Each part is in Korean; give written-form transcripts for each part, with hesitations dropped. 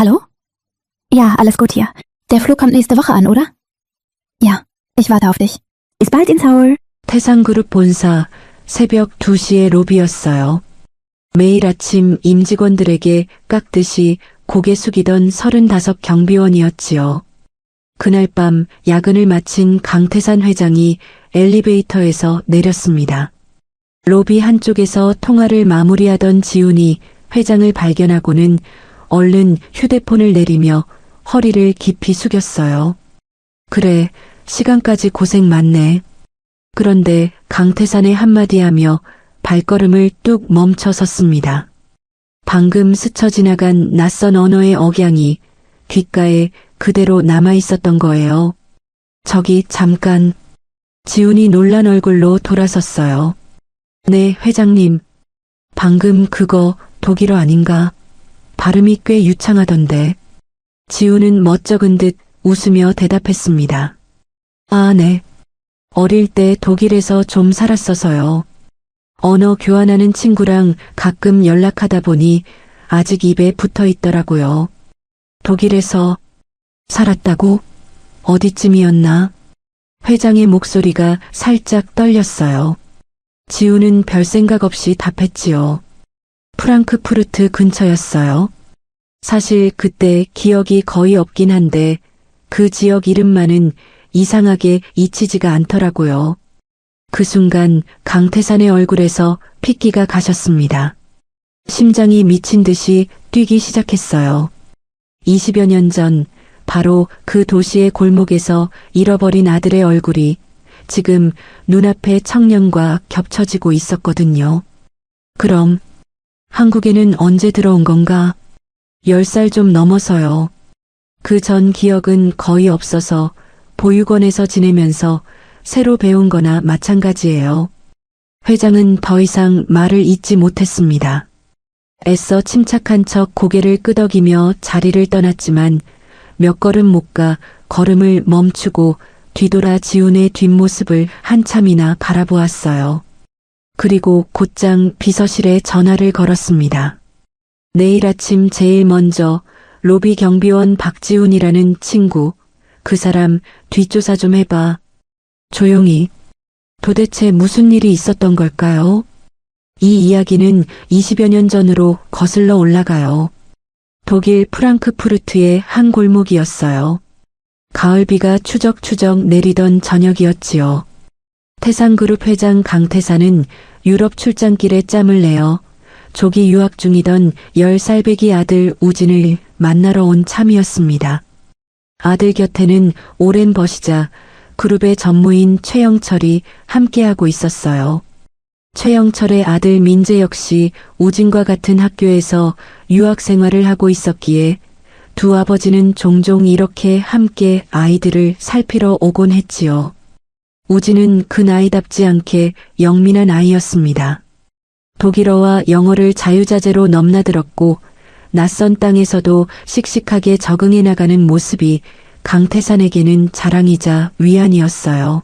Hallo? Ja, alles gut hier. Der Flug kommt nächste Woche an, oder? Ja, ich warte auf dich. Bis bald in Seoul. 태산그룹 본사 새벽 2시의 로비였어요. 매일 아침 임직원들에게 깎듯이 고개 숙이던 35 경비원이었지요. 그날 밤 야근을 마친 강태산 회장이 엘리베이터에서 내렸습니다. 로비 한쪽에서 통화를 마무리하던 지훈이 회장을 발견하고는 얼른 휴대폰을 내리며 허리를 깊이 숙였어요. 그래, 시간까지 고생 많네. 그런데 강태산의 한마디 하며 발걸음을 뚝 멈춰 섰습니다. 방금 스쳐 지나간 낯선 언어의 억양이 귓가에 그대로 남아 있었던 거예요. 저기 잠깐. 지훈이 놀란 얼굴로 돌아섰어요. 네, 회장님. 방금 그거 독일어 아닌가? 발음이 꽤 유창하던데. 지훈은 멋쩍은 듯 웃으며 대답했습니다. 아, 네. 어릴 때 독일에서 좀 살았어서요. 언어 교환하는 친구랑 가끔 연락하다 보니 아직 입에 붙어 있더라고요. 독일에서 살았다고? 어디쯤이었나? 회장의 목소리가 살짝 떨렸어요. 지훈은 별 생각 없이 답했지요. 프랑크푸르트 근처였어요. 사실 그때 기억이 거의 없긴 한데 그 지역 이름만은 이상하게 잊히지가 않더라고요. 그 순간 강태산의 얼굴에서 핏기가 가셨습니다. 심장이 미친 듯이 뛰기 시작했어요. 20여 년 전 바로 그 도시의 골목에서 잃어버린 아들의 얼굴이 지금 눈앞의 청년과 겹쳐지고 있었거든요. 그럼 한국에는 언제 들어온 건가? 10살 좀 넘어서요. 그 전 기억은 거의 없어서 보육원에서 지내면서 새로 배운 거나 마찬가지예요. 회장은 더 이상 말을 잇지 못했습니다. 애써 침착한 척 고개를 끄덕이며 자리를 떠났지만 몇 걸음 못 가 걸음을 멈추고 뒤돌아 지훈의 뒷모습을 한참이나 바라보았어요. 그리고 곧장 비서실에 전화를 걸었습니다. 내일 아침 제일 먼저 로비 경비원 박지훈이라는 친구, 그 사람 뒷조사 좀 해봐. 조용히. 도대체 무슨 일이 있었던 걸까요? 이 이야기는 20여 년 전으로 거슬러 올라가요. 독일 프랑크푸르트의 한 골목이었어요. 가을비가 추적추적 내리던 저녁이었지요. 태산그룹 회장 강태산은 유럽 출장길에 짬을 내어 조기 유학 중이던 10살배기 아들 우진을 만나러 온 참이었습니다. 아들 곁에는 오랜 버시자 그룹의 전무인 최영철이 함께하고 있었어요. 최영철의 아들 민재 역시 우진과 같은 학교에서 유학 생활을 하고 있었기에 두 아버지는 종종 이렇게 함께 아이들을 살피러 오곤 했지요. 우진은 그 나이답지 않게 영민한 아이였습니다. 독일어와 영어를 자유자재로 넘나들었고 낯선 땅에서도 씩씩하게 적응해 나가는 모습이 강태산에게는 자랑이자 위안이었어요.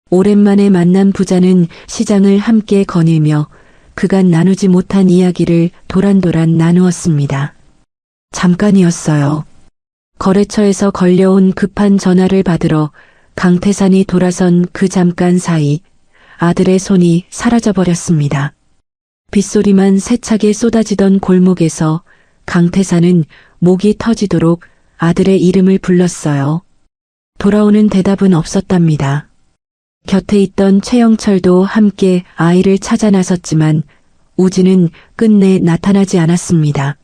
오랜만에 만난 부자는 시장을 함께 거닐며 그간 나누지 못한 이야기를 도란도란 나누었습니다. 잠깐이었어요. 거래처에서 걸려온 급한 전화를 받으러 강태산이 돌아선 그 잠깐 사이 아들의 손이 사라져버렸습니다. 빗소리만 세차게 쏟아지던 골목에서 강태산은 목이 터지도록 아들의 이름을 불렀어요. 돌아오는 대답은 없었답니다. 곁에 있던 최영철도 함께 아이를 찾아 나섰지만 우진은 끝내 나타나지 않았습니다.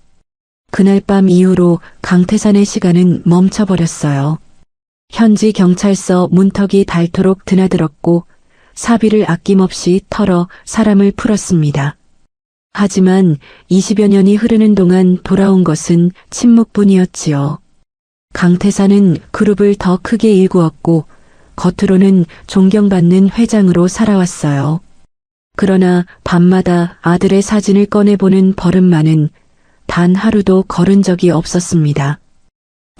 그날 밤 이후로 강태산의 시간은 멈춰버렸어요. 현지 경찰서 문턱이 닳도록 드나들었고 사비를 아낌없이 털어 사람을 풀었습니다. 하지만 20여 년이 흐르는 동안 돌아온 것은 침묵뿐이었지요. 강태산은 그룹을 더 크게 일구었고 겉으로는 존경받는 회장으로 살아왔어요. 그러나 밤마다 아들의 사진을 꺼내보는 버릇만은 단 하루도 거른 적이 없었습니다.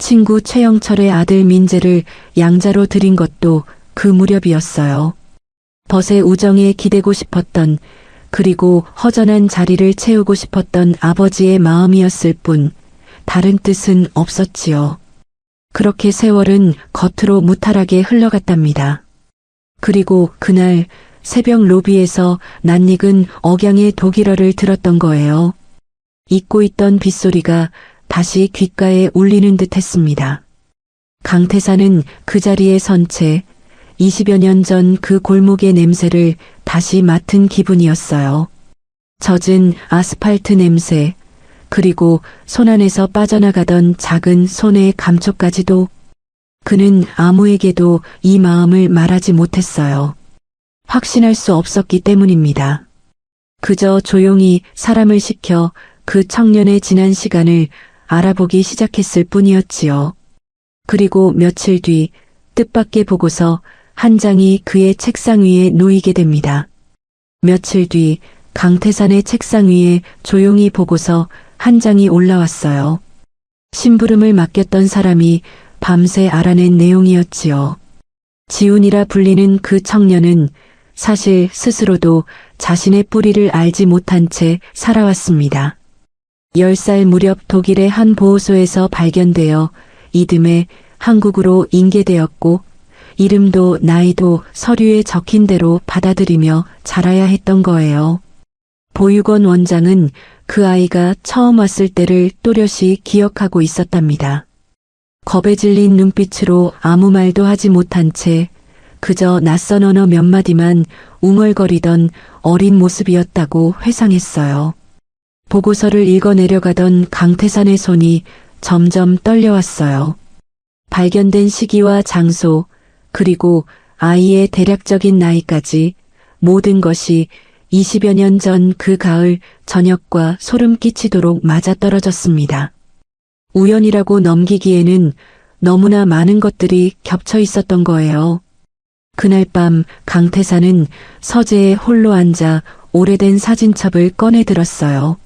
친구 최영철의 아들 민재를 양자로 들인 것도 그 무렵이었어요. 벗의 우정에 기대고 싶었던, 그리고 허전한 자리를 채우고 싶었던 아버지의 마음이었을 뿐 다른 뜻은 없었지요. 그렇게 세월은 겉으로 무탈하게 흘러갔답니다. 그리고 그날 새벽 로비에서 낯익은 억양의 독일어를 들었던 거예요. 잊고 있던 빗소리가 다시 귓가에 울리는 듯 했습니다. 강태사는 그 자리에 선 채 20여 년 전 그 골목의 냄새를 다시 맡은 기분이었어요. 젖은 아스팔트 냄새, 그리고 손 안에서 빠져나가던 작은 손의 감촉까지도. 그는 아무에게도 이 마음을 말하지 못했어요. 확신할 수 없었기 때문입니다. 그저 조용히 사람을 시켜 그 청년의 지난 시간을 알아보기 시작했을 뿐이었지요. 그리고 며칠 뒤 뜻밖의 보고서 한 장이 그의 책상 위에 놓이게 됩니다. 며칠 뒤 강태산의 책상 위에 조용히 보고서 한 장이 올라왔어요. 심부름을 맡겼던 사람이 밤새 알아낸 내용이었지요. 지훈이라 불리는 그 청년은 사실 스스로도 자신의 뿌리를 알지 못한 채 살아왔습니다. 10살 무렵 독일의 한 보호소에서 발견되어 이듬해 한국으로 인계되었고 이름도 나이도 서류에 적힌 대로 받아들이며 자라야 했던 거예요. 보육원 원장은 그 아이가 처음 왔을 때를 또렷이 기억하고 있었답니다. 겁에 질린 눈빛으로 아무 말도 하지 못한 채 그저 낯선 언어 몇 마디만 웅얼거리던 어린 모습이었다고 회상했어요. 보고서를 읽어내려가던 강태산의 손이 점점 떨려왔어요. 발견된 시기와 장소, 그리고 아이의 대략적인 나이까지 모든 것이 20여 년 전 그 가을 저녁과 소름 끼치도록 맞아떨어졌습니다. 우연이라고 넘기기에는 너무나 많은 것들이 겹쳐 있었던 거예요. 그날 밤 강태사는 서재에 홀로 앉아 오래된 사진첩을 꺼내 들었어요.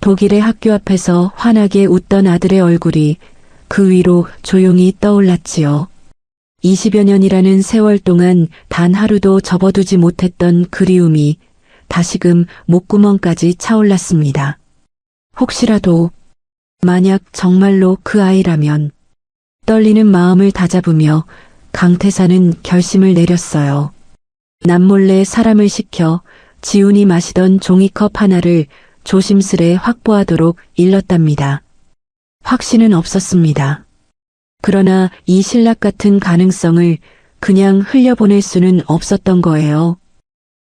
독일의 학교 앞에서 환하게 웃던 아들의 얼굴이 그 위로 조용히 떠올랐지요. 20여 년이라는 세월 동안 단 하루도 접어두지 못했던 그리움이 다시금 목구멍까지 차올랐습니다. 혹시라도, 만약 정말로 그 아이라면, 떨리는 마음을 다잡으며 강태사는 결심을 내렸어요. 남몰래 사람을 시켜 지훈이 마시던 종이컵 하나를 조심스레 확보하도록 일렀답니다. 확신은 없었습니다. 그러나 이 신락 같은 가능성을 그냥 흘려보낼 수는 없었던 거예요.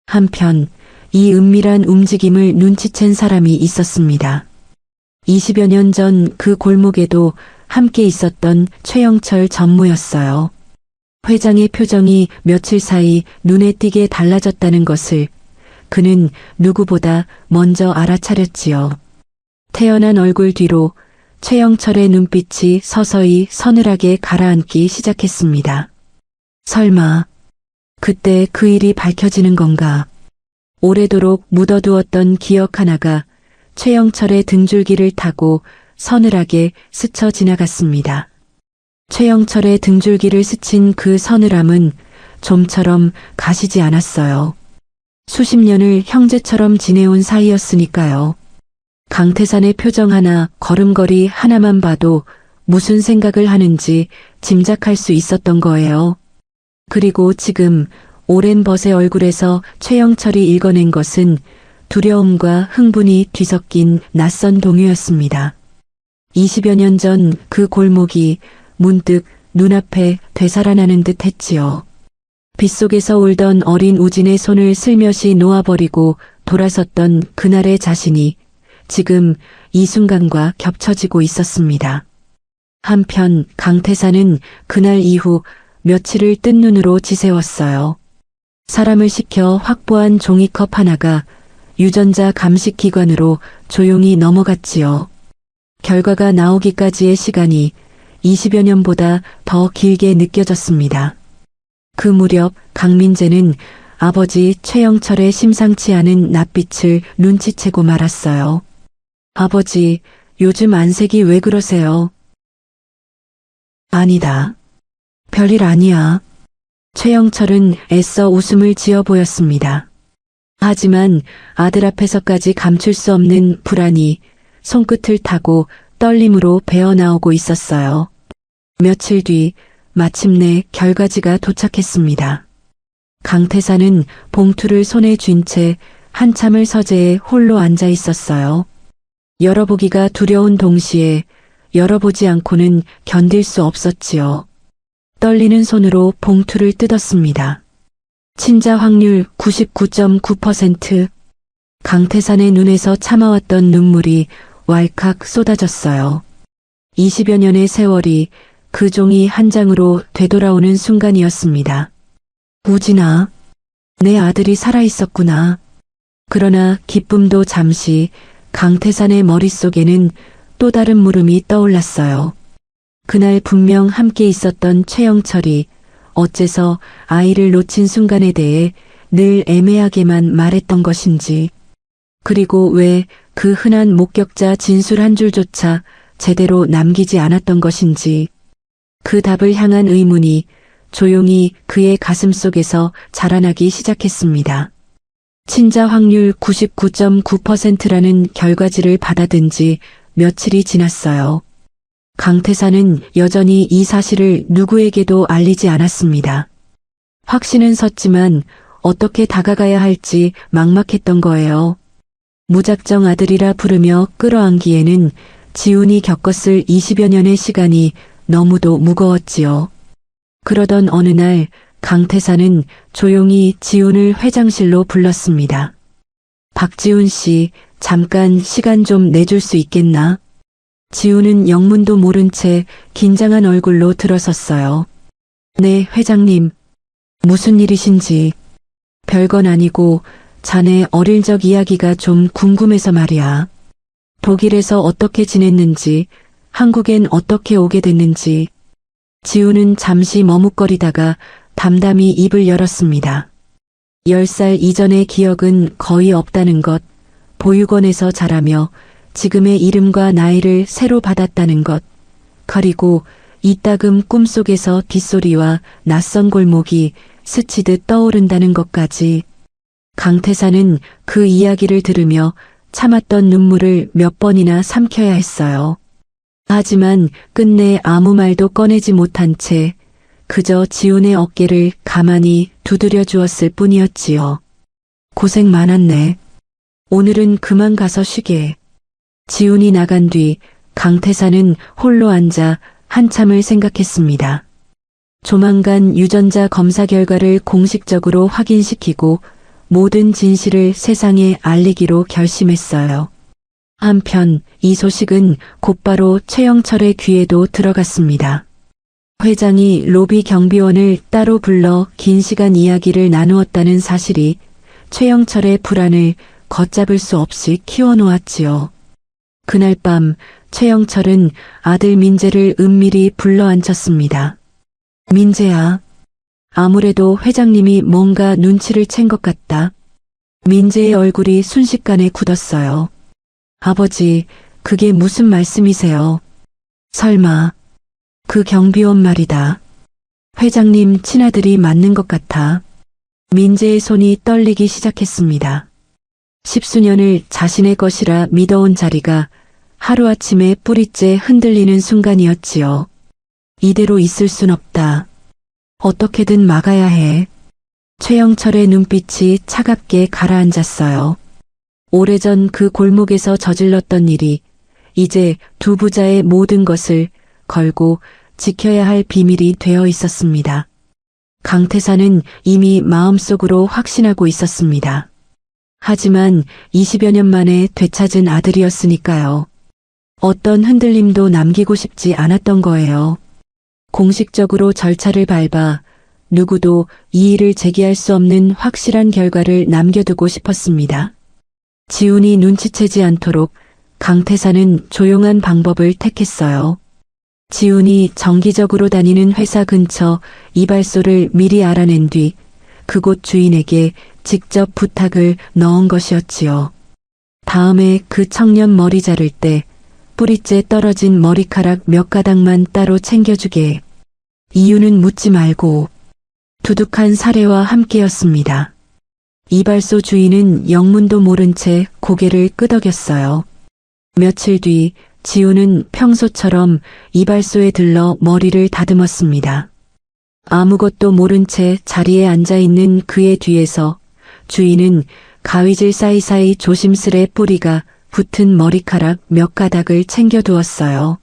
한편 이 은밀한 움직임을 눈치챈 사람이 있었습니다. 20여 년 전 그 골목에도 함께 있었던 최영철 전무였어요. 회장의 표정이 며칠 사이 눈에 띄게 달라졌다는 것을 그는 누구보다 먼저 알아차렸지요. 태연한 얼굴 뒤로 최영철의 눈빛이 서서히 서늘하게 가라앉기 시작했습니다. 설마 그때 그 일이 밝혀지는 건가? 오래도록 묻어두었던 기억 하나가 최영철의 등줄기를 타고 서늘하게 스쳐 지나갔습니다. 최영철의 등줄기를 스친 그 서늘함은 좀처럼 가시지 않았어요. 수십 년을 형제처럼 지내온 사이였으니까요. 강태산의 표정 하나, 걸음걸이 하나만 봐도 무슨 생각을 하는지 짐작할 수 있었던 거예요. 그리고 지금 오랜 벗의 얼굴에서 최영철이 읽어낸 것은 두려움과 흥분이 뒤섞인 낯선 동요였습니다. 20여 년 전 그 골목이 문득 눈앞에 되살아나는 듯 했지요. 빗속에서 울던 어린 우진의 손을 슬며시 놓아버리고 돌아섰던 그날의 자신이 지금 이 순간과 겹쳐지고 있었습니다. 한편 강태사는 그날 이후 며칠을 뜬 눈으로 지새웠어요. 사람을 시켜 확보한 종이컵 하나가 유전자 감식 기관으로 조용히 넘어갔지요. 결과가 나오기까지의 시간이 20여 년보다 더 길게 느껴졌습니다. 그 무렵 강민재는 아버지 최영철의 심상치 않은 낯빛을 눈치채고 말았어요. 아버지, 요즘 안색이 왜 그러세요? 아니다. 별일 아니야. 최영철은 애써 웃음을 지어 보였습니다. 하지만 아들 앞에서까지 감출 수 없는 불안이 손끝을 타고 떨림으로 배어나오고 있었어요. 며칠 뒤 마침내 결과지가 도착했습니다. 강태사는 봉투를 손에 쥔 채 한참을 서재에 홀로 앉아 있었어요. 열어보기가 두려운 동시에 열어보지 않고는 견딜 수 없었지요. 떨리는 손으로 봉투를 뜯었습니다. 친자 확률 99.9%. 강태산의 눈에서 참아왔던 눈물이 왈칵 쏟아졌어요. 20여 년의 세월이 그 종이 한 장으로 되돌아오는 순간이었습니다. 우진아, 내 아들이 살아있었구나. 그러나 기쁨도 잠시 강태산의 머릿속에는 또 다른 물음이 떠올랐어요. 그날 분명 함께 있었던 최영철이 어째서 아이를 놓친 순간에 대해 늘 애매하게만 말했던 것인지, 그리고 왜 그 흔한 목격자 진술 한 줄조차 제대로 남기지 않았던 것인지, 그 답을 향한 의문이 조용히 그의 가슴 속에서 자라나기 시작했습니다. 친자 확률 99.9%라는 결과지를 받아든 지 며칠이 지났어요. 강태사는 여전히 이 사실을 누구에게도 알리지 않았습니다. 확신은 섰지만 어떻게 다가가야 할지 막막했던 거예요. 무작정 아들이라 부르며 끌어안기에는 지훈이 겪었을 20여 년의 시간이 너무도 무거웠지요. 그러던 어느 날 강태사는 조용히 지훈을 회장실로 불렀습니다. 박지훈 씨, 잠깐 시간 좀 내줄 수 있겠나? 지훈은 영문도 모른 채 긴장한 얼굴로 들어섰어요. 네, 회장님. 무슨 일이신지. 별건 아니고 자네 어릴 적 이야기가 좀 궁금해서 말이야. 독일에서 어떻게 지냈는지, 한국엔 어떻게 오게 됐는지. 지훈은 잠시 머뭇거리다가 담담히 입을 열었습니다. 10살 이전의 기억은 거의 없다는 것, 보육원에서 자라며 지금의 이름과 나이를 새로 받았다는 것, 그리고 이따금 꿈속에서 빗소리와 낯선 골목이 스치듯 떠오른다는 것까지. 강태사는 그 이야기를 들으며 참았던 눈물을 몇 번이나 삼켜야 했어요. 하지만 끝내 아무 말도 꺼내지 못한 채 그저 지훈의 어깨를 가만히 두드려 주었을 뿐이었지요. 고생 많았네. 오늘은 그만 가서 쉬게. 지훈이 나간 뒤 강태사는 홀로 앉아 한참을 생각했습니다. 조만간 유전자 검사 결과를 공식적으로 확인시키고 모든 진실을 세상에 알리기로 결심했어요. 한편 이 소식은 곧바로 최영철의 귀에도 들어갔습니다. 회장이 로비 경비원을 따로 불러 긴 시간 이야기를 나누었다는 사실이 최영철의 불안을 걷잡을 수 없이 키워놓았지요. 그날 밤 최영철은 아들 민재를 은밀히 불러 앉혔습니다. 민재야. 아무래도 회장님이 뭔가 눈치를 챈 것 같다. 민재의 얼굴이 순식간에 굳었어요. 아버지, 그게 무슨 말씀이세요? 설마, 그 경비원 말이다. 회장님 친아들이 맞는 것 같아. 민재의 손이 떨리기 시작했습니다. 10수년을 자신의 것이라 믿어온 자리가 하루아침에 뿌리째 흔들리는 순간이었지요. 이대로 있을 순 없다. 어떻게든 막아야 해. 최영철의 눈빛이 차갑게 가라앉았어요. 오래전 그 골목에서 저질렀던 일이 이제 두 부자의 모든 것을 걸고 지켜야 할 비밀이 되어 있었습니다. 강태사는 이미 마음속으로 확신하고 있었습니다. 하지만 20여 년 만에 되찾은 아들이었으니까요. 어떤 흔들림도 남기고 싶지 않았던 거예요. 공식적으로 절차를 밟아 누구도 이의를 제기할 수 없는 확실한 결과를 남겨두고 싶었습니다. 지훈이 눈치채지 않도록 강태사는 조용한 방법을 택했어요. 지훈이 정기적으로 다니는 회사 근처 이발소를 미리 알아낸 뒤 그곳 주인에게 직접 부탁을 넣은 것이었지요. 다음에 그 청년 머리 자를 때 뿌리째 떨어진 머리카락 몇 가닥만 따로 챙겨주게. 이유는 묻지 말고. 두둑한 사례와 함께였습니다. 이발소 주인은 영문도 모른 채 고개를 끄덕였어요. 며칠 뒤 지우는 평소처럼 이발소에 들러 머리를 다듬었습니다. 아무것도 모른 채 자리에 앉아 있는 그의 뒤에서 주인은 가위질 사이사이 조심스레 뿌리가 붙은 머리카락 몇 가닥을 챙겨두었어요.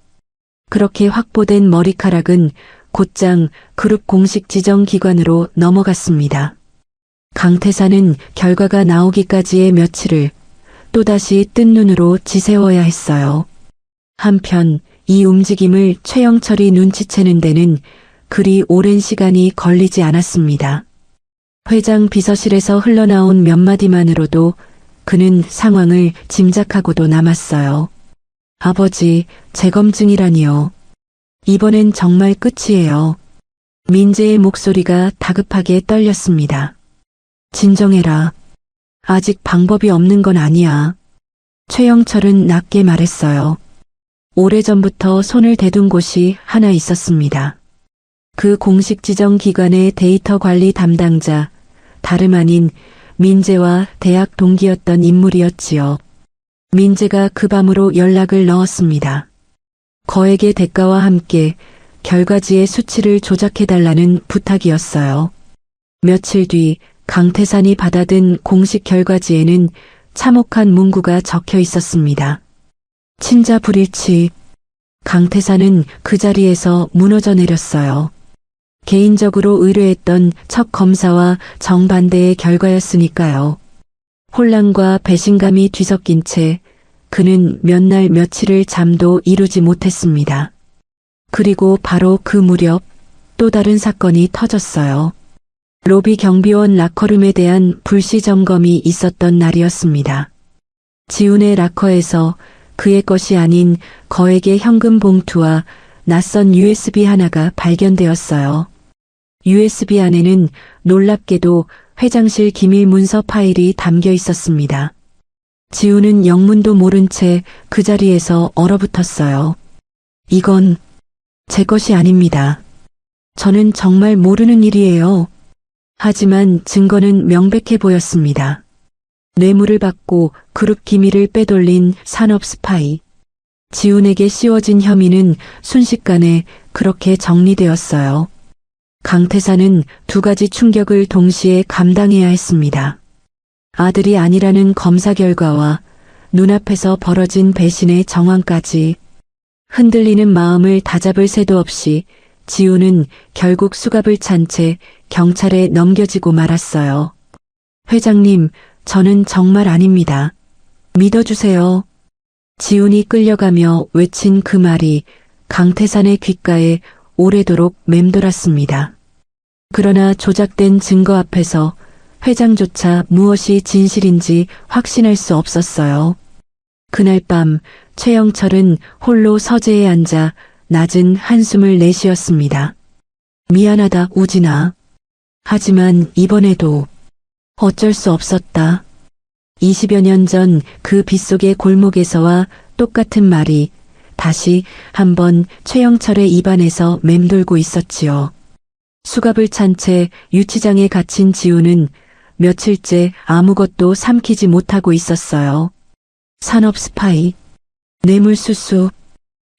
그렇게 확보된 머리카락은 곧장 그룹 공식 지정 기관으로 넘어갔습니다. 강태사는 결과가 나오기까지의 며칠을 또다시 뜬 눈으로 지새워야 했어요. 한편 이 움직임을 최영철이 눈치채는 데는 그리 오랜 시간이 걸리지 않았습니다. 회장 비서실에서 흘러나온 몇 마디만으로도 그는 상황을 짐작하고도 남았어요. 아버지, 재검증이라니요. 이번엔 정말 끝이에요. 민재의 목소리가 다급하게 떨렸습니다. 진정해라. 아직 방법이 없는 건 아니야. 최영철은 낮게 말했어요. 오래전부터 손을 대둔 곳이 하나 있었습니다. 그 공식 지정 기관의 데이터 관리 담당자, 다름 아닌 민재와 대학 동기였던 인물이었지요. 민재가 그 밤으로 연락을 넣었습니다. 거액의 대가와 함께 결과지의 수치를 조작해달라는 부탁이었어요. 며칠 뒤 강태산이 받아든 공식 결과지에는 참혹한 문구가 적혀 있었습니다. 친자 불일치. 강태산은 그 자리에서 무너져 내렸어요. 개인적으로 의뢰했던 첫 검사와 정반대의 결과였으니까요. 혼란과 배신감이 뒤섞인 채 그는 몇 날 며칠을 잠도 이루지 못했습니다. 그리고 바로 그 무렵 또 다른 사건이 터졌어요. 로비 경비원 라커룸에 대한 불시 점검이 있었던 날이었습니다. 지훈의 라커에서 그의 것이 아닌 거액의 현금 봉투와 낯선 USB 하나가 발견되었어요. USB 안에는 놀랍게도 회장실 기밀 문서 파일이 담겨 있었습니다. 지훈은 영문도 모른 채 그 자리에서 얼어붙었어요. 이건 제 것이 아닙니다. 저는 정말 모르는 일이에요. 하지만 증거는 명백해 보였습니다. 뇌물을 받고 그룹 기밀을 빼돌린 산업 스파이. 지훈에게 씌워진 혐의는 순식간에 그렇게 정리되었어요. 강태사는 두 가지 충격을 동시에 감당해야 했습니다. 아들이 아니라는 검사 결과와 눈앞에서 벌어진 배신의 정황까지. 흔들리는 마음을 다잡을 새도 없이 지훈은 결국 수갑을 찬 채 경찰에 넘겨지고 말았어요. 회장님, 저는 정말 아닙니다. 믿어주세요. 지훈이 끌려가며 외친 그 말이 강태산의 귓가에 오래도록 맴돌았습니다. 그러나 조작된 증거 앞에서 회장조차 무엇이 진실인지 확신할 수 없었어요. 그날 밤 최영철은 홀로 서재에 앉아 낮은 한숨을 내쉬었습니다. 미안하다, 우진아. 하지만 이번에도 어쩔 수 없었다. 20여 년 전 그 빗속의 골목에서와 똑같은 말이 다시 한번 최영철의 입안에서 맴돌고 있었지요. 수갑을 찬 채 유치장에 갇힌 지우는 며칠째 아무것도 삼키지 못하고 있었어요. 산업 스파이, 뇌물수수,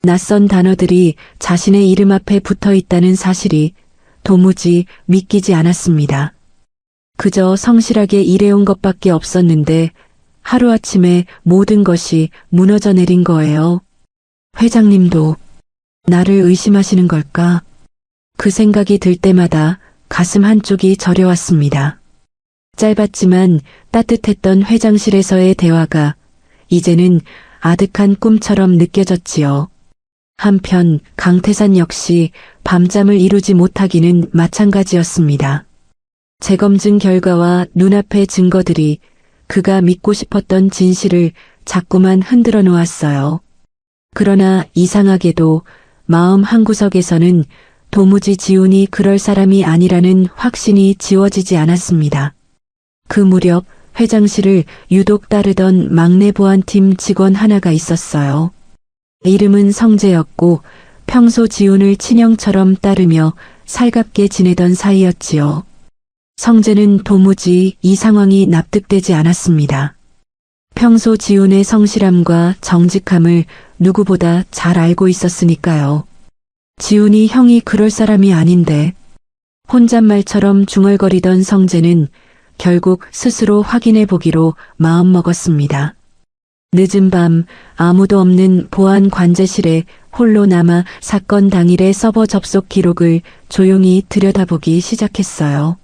낯선 단어들이 자신의 이름 앞에 붙어 있다는 사실이 도무지 믿기지 않았습니다. 그저 성실하게 일해온 것밖에 없었는데 하루아침에 모든 것이 무너져 내린 거예요. 회장님도 나를 의심하시는 걸까? 그 생각이 들 때마다 가슴 한쪽이 저려왔습니다. 짧았지만 따뜻했던 회장실에서의 대화가 이제는 아득한 꿈처럼 느껴졌지요. 한편 강태산 역시 밤잠을 이루지 못하기는 마찬가지였습니다. 재검증 결과와 눈앞의 증거들이 그가 믿고 싶었던 진실을 자꾸만 흔들어 놓았어요. 그러나 이상하게도 마음 한구석에서는 도무지 지훈이 그럴 사람이 아니라는 확신이 지워지지 않았습니다. 그 무렵 회장실을 유독 따르던 막내 보안팀 직원 하나가 있었어요. 이름은 성재였고 평소 지훈을 친형처럼 따르며 살갑게 지내던 사이였지요. 성재는 도무지 이 상황이 납득되지 않았습니다. 평소 지훈의 성실함과 정직함을 누구보다 잘 알고 있었으니까요. 지훈이 형이 그럴 사람이 아닌데. 혼잣말처럼 중얼거리던 성재는 결국 스스로 확인해 보기로 마음먹었습니다. 늦은 밤 아무도 없는 보안 관제실에 홀로 남아 사건 당일의 서버 접속 기록을 조용히 들여다보기 시작했어요.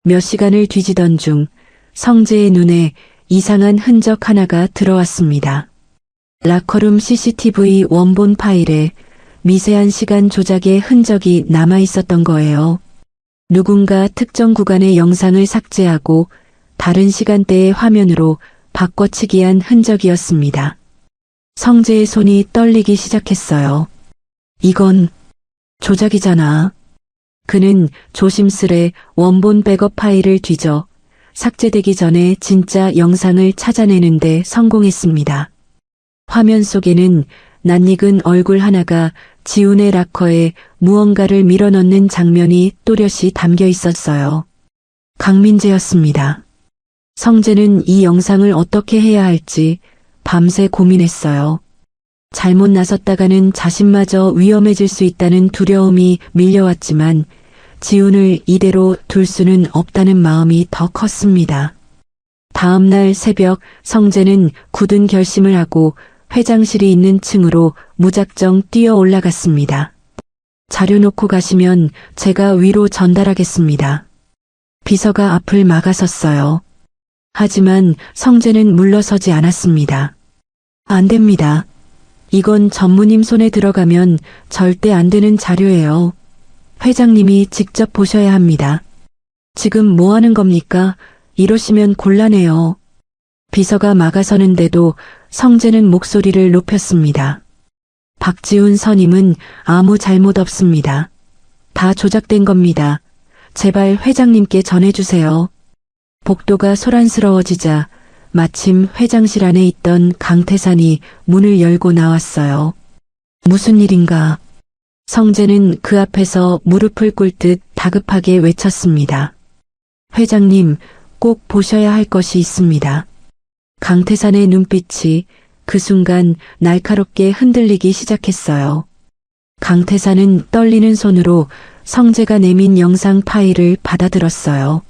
몇 시간을 뒤지던 중 성재의 눈에 이상한 흔적 하나가 들어왔습니다. 라커룸 CCTV 원본 파일에 미세한 시간 조작의 흔적이 남아 있었던 거예요. 누군가 특정 구간의 영상을 삭제하고 다른 시간대의 화면으로 바꿔치기한 흔적이었습니다. 성재의 손이 떨리기 시작했어요. 이건 조작이잖아. 그는 조심스레 원본 백업 파일을 뒤져 삭제되기 전에 진짜 영상을 찾아내는데 성공했습니다. 화면 속에는 낯익은 얼굴 하나가 지훈의 락커에 무언가를 밀어넣는 장면이 또렷이 담겨 있었어요. 강민재였습니다. 성재는 이 영상을 어떻게 해야 할지 밤새 고민했어요. 잘못 나섰다가는 자신마저 위험해질 수 있다는 두려움이 밀려왔지만 지훈을 이대로 둘 수는 없다는 마음이 더 컸습니다. 다음 날 새벽 성재는 굳은 결심을 하고 회장실이 있는 층으로 무작정 뛰어 올라갔습니다. 자료 놓고 가시면 제가 위로 전달하겠습니다. 비서가 앞을 막아섰어요. 하지만 성재는 물러서지 않았습니다. 안 됩니다. 이건 전무님 손에 들어가면 절대 안 되는 자료예요. 회장님이 직접 보셔야 합니다. 지금 뭐 하는 겁니까? 이러시면 곤란해요. 비서가 막아서는데도 성재는 목소리를 높였습니다. 박지훈 선임은 아무 잘못 없습니다. 다 조작된 겁니다. 제발 회장님께 전해주세요. 복도가 소란스러워지자 마침 회장실 안에 있던 강태산이 문을 열고 나왔어요. 무슨 일인가? 성재는 그 앞에서 무릎을 꿇듯 다급하게 외쳤습니다. 회장님, 꼭 보셔야 할 것이 있습니다. 강태산의 눈빛이 그 순간 날카롭게 흔들리기 시작했어요. 강태산은 떨리는 손으로 성재가 내민 영상 파일을 받아들었어요.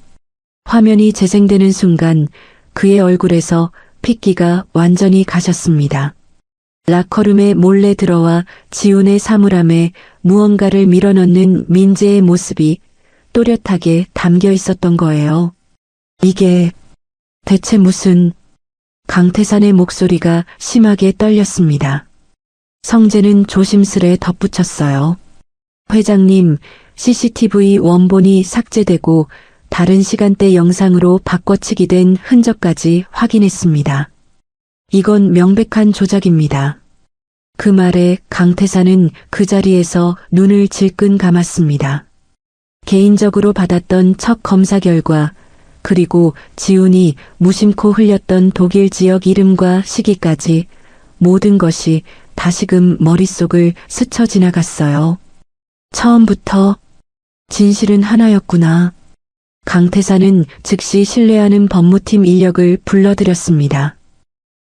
화면이 재생되는 순간 그의 얼굴에서 핏기가 완전히 가셨습니다. 라커룸에 몰래 들어와 지훈의 사물함에 무언가를 밀어넣는 민재의 모습이 또렷하게 담겨 있었던 거예요. 이게 대체 무슨... 강태산의 목소리가 심하게 떨렸습니다. 성재는 조심스레 덧붙였어요. 회장님, CCTV 원본이 삭제되고 다른 시간대 영상으로 바꿔치기 된 흔적까지 확인했습니다. 이건 명백한 조작입니다. 그 말에 강태산은 그 자리에서 눈을 질끈 감았습니다. 개인적으로 받았던 첫 검사 결과 그리고 지훈이 무심코 흘렸던 독일 지역 이름과 시기까지 모든 것이 다시금 머릿속을 스쳐 지나갔어요. 처음부터 진실은 하나였구나. 강태산은 즉시 신뢰하는 법무팀 인력을 불러들였습니다.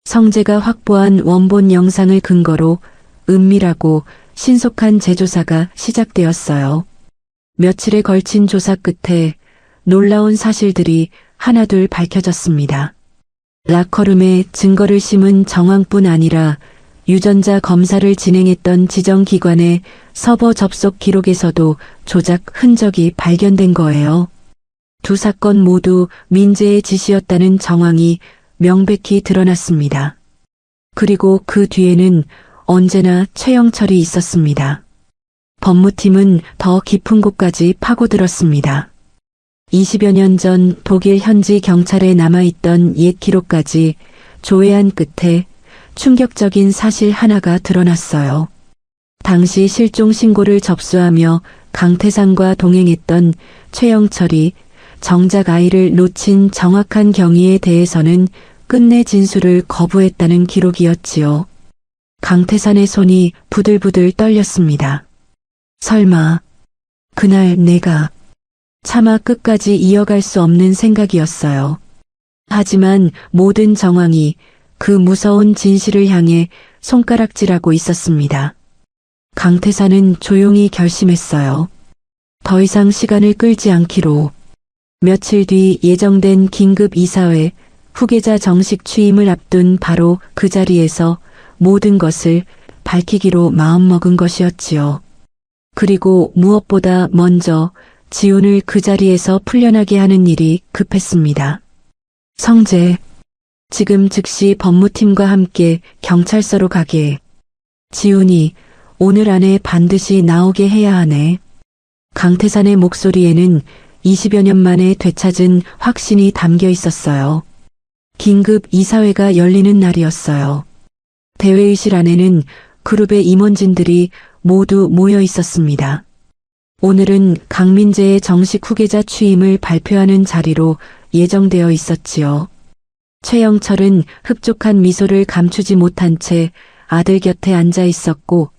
성재가 확보한 원본 영상을 근거로 은밀하고 신속한 재조사가 시작되었어요. 며칠에 걸친 조사 끝에 놀라운 사실들이 하나둘 밝혀졌습니다. 라커룸에 증거를 심은 정황뿐 아니라 유전자 검사를 진행했던 지정기관의 서버 접속 기록에서도 조작 흔적이 발견된 거예요. 두 사건 모두 민재의 지시였다는 정황이 명백히 드러났습니다. 그리고 그 뒤에는 언제나 최영철이 있었습니다. 법무팀은 더 깊은 곳까지 파고들었습니다. 20여 년 전 독일 현지 경찰에 남아있던 옛 기록까지 조회한 끝에 충격적인 사실 하나가 드러났어요. 당시 실종 신고를 접수하며 강태산과 동행했던 최영철이 정작 아이를 놓친 정확한 경위에 대해서는 끝내 진술을 거부했다는 기록이었지요. 강태산의 손이 부들부들 떨렸습니다. 설마 그날 내가... 차마 끝까지 이어갈 수 없는 생각이었어요. 하지만 모든 정황이 그 무서운 진실을 향해 손가락질하고 있었습니다. 강태산은 조용히 결심했어요. 더 이상 시간을 끌지 않기로. 며칠 뒤 예정된 긴급 이사회 후계자 정식 취임을 앞둔 바로 그 자리에서 모든 것을 밝히기로 마음먹은 것이었지요. 그리고 무엇보다 먼저 지훈을 그 자리에서 풀려나게 하는 일이 급했습니다. 성재, 지금 즉시 법무팀과 함께 경찰서로 가게. 지훈이 오늘 안에 반드시 나오게 해야 하네. 강태산의 목소리에는 20여 년 만에 되찾은 확신이 담겨 있었어요. 긴급 이사회가 열리는 날이었어요. 대회의실 안에는 그룹의 임원진들이 모두 모여 있었습니다. 오늘은 강민재의 정식 후계자 취임을 발표하는 자리로 예정되어 있었지요. 최영철은 흡족한 미소를 감추지 못한 채 아들 곁에 앉아 있었고,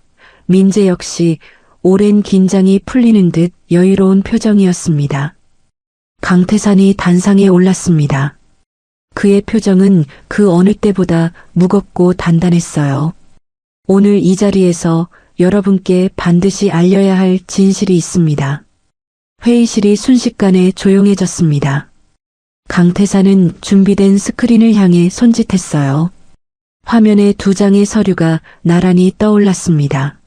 민재 역시 오랜 긴장이 풀리는 듯 여유로운 표정이었습니다. 강태산이 단상에 올랐습니다. 그의 표정은 그 어느 때보다 무겁고 단단했어요. 오늘 이 자리에서 여러분께 반드시 알려야 할 진실이 있습니다. 회의실이 순식간에 조용해졌습니다. 강태산은 준비된 스크린을 향해 손짓했어요. 화면에 2장의 서류가 나란히 떠올랐습니다.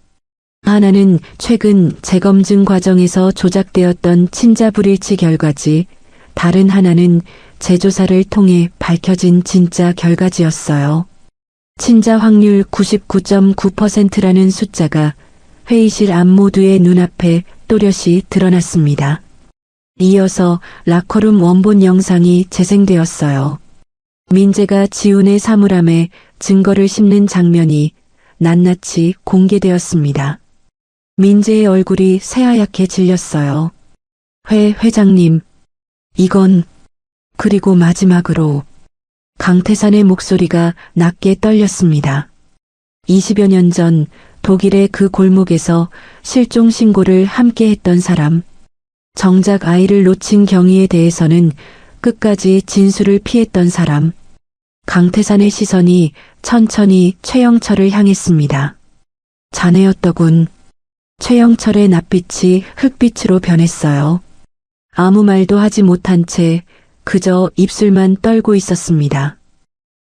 하나는 최근 재검증 과정에서 조작되었던 친자 불일치 결과지, 다른 하나는 재조사를 통해 밝혀진 진짜 결과지였어요. 친자 확률 99.9%라는 숫자가 회의실 앞 모두의 눈앞에 또렷이 드러났습니다. 이어서 라커룸 원본 영상이 재생되었어요. 민재가 지훈의 사물함에 증거를 심는 장면이 낱낱이 공개되었습니다. 민재의 얼굴이 새하얗게 질렸어요. 회장님, 이건... 그리고 마지막으로 강태산의 목소리가 낮게 떨렸습니다. 20여 년 전 독일의 그 골목에서 실종 신고를 함께 했던 사람, 정작 아이를 놓친 경위에 대해서는 끝까지 진술을 피했던 사람, 강태산의 시선이 천천히 최영철을 향했습니다. 자네였더군. 최영철의 낯빛이 흙빛으로 변했어요. 아무 말도 하지 못한 채 그저 입술만 떨고 있었습니다.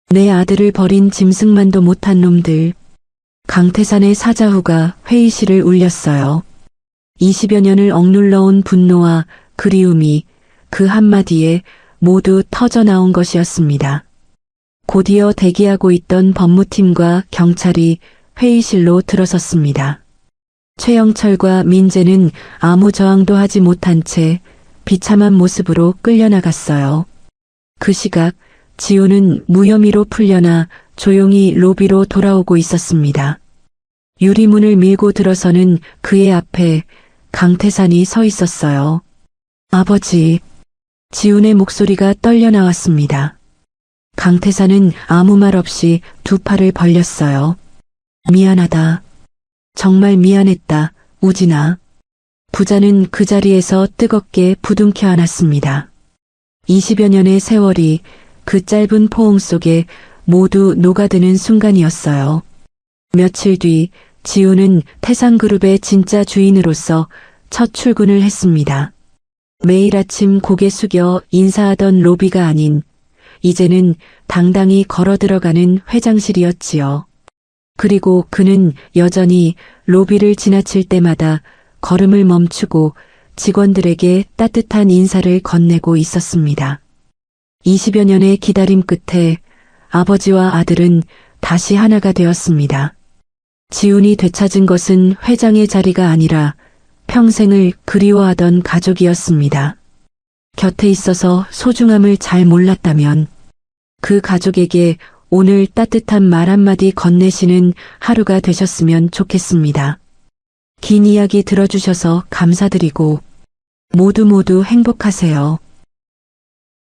내 아들을 버린 짐승만도 못한 놈들. 강태산의 사자후가 회의실을 울렸어요. 20여 년을 억눌러온 분노와 그리움이 그 한마디에 모두 터져나온 것이었습니다. 곧이어 대기하고 있던 법무팀과 경찰이 회의실로 들어섰습니다. 최영철과 민재는 아무 저항도 하지 못한 채 비참한 모습으로 끌려나갔어요. 그 시각 지훈은 무혐의로 풀려나 조용히 로비로 돌아오고 있었습니다. 유리문을 밀고 들어서는 그의 앞에 강태산이 서 있었어요. 아버지. 지훈의 목소리가 떨려 나왔습니다. 강태산은 아무 말 없이 2 팔을 벌렸어요. 미안하다. 정말 미안했다, 우진아. 부자는 그 자리에서 뜨겁게 부둥켜 안았습니다. 20여 년의 세월이 그 짧은 포옹 속에 모두 녹아드는 순간이었어요. 며칠 뒤 지훈은 태산그룹의 진짜 주인으로서 첫 출근을 했습니다. 매일 아침 고개 숙여 인사하던 로비가 아닌 이제는 당당히 걸어 들어가는 회장실이었지요. 그리고 그는 여전히 로비를 지나칠 때마다 걸음을 멈추고 직원들에게 따뜻한 인사를 건네고 있었습니다. 20여 년의 기다림 끝에 아버지와 아들은 다시 하나가 되었습니다. 지훈이 되찾은 것은 회장의 자리가 아니라 평생을 그리워하던 가족이었습니다. 곁에 있어서 소중함을 잘 몰랐다면 그 가족에게 오늘 따뜻한 말 한마디 건네시는 하루가 되셨으면 좋겠습니다. 긴 이야기 들어주셔서 감사드리고 모두 행복하세요.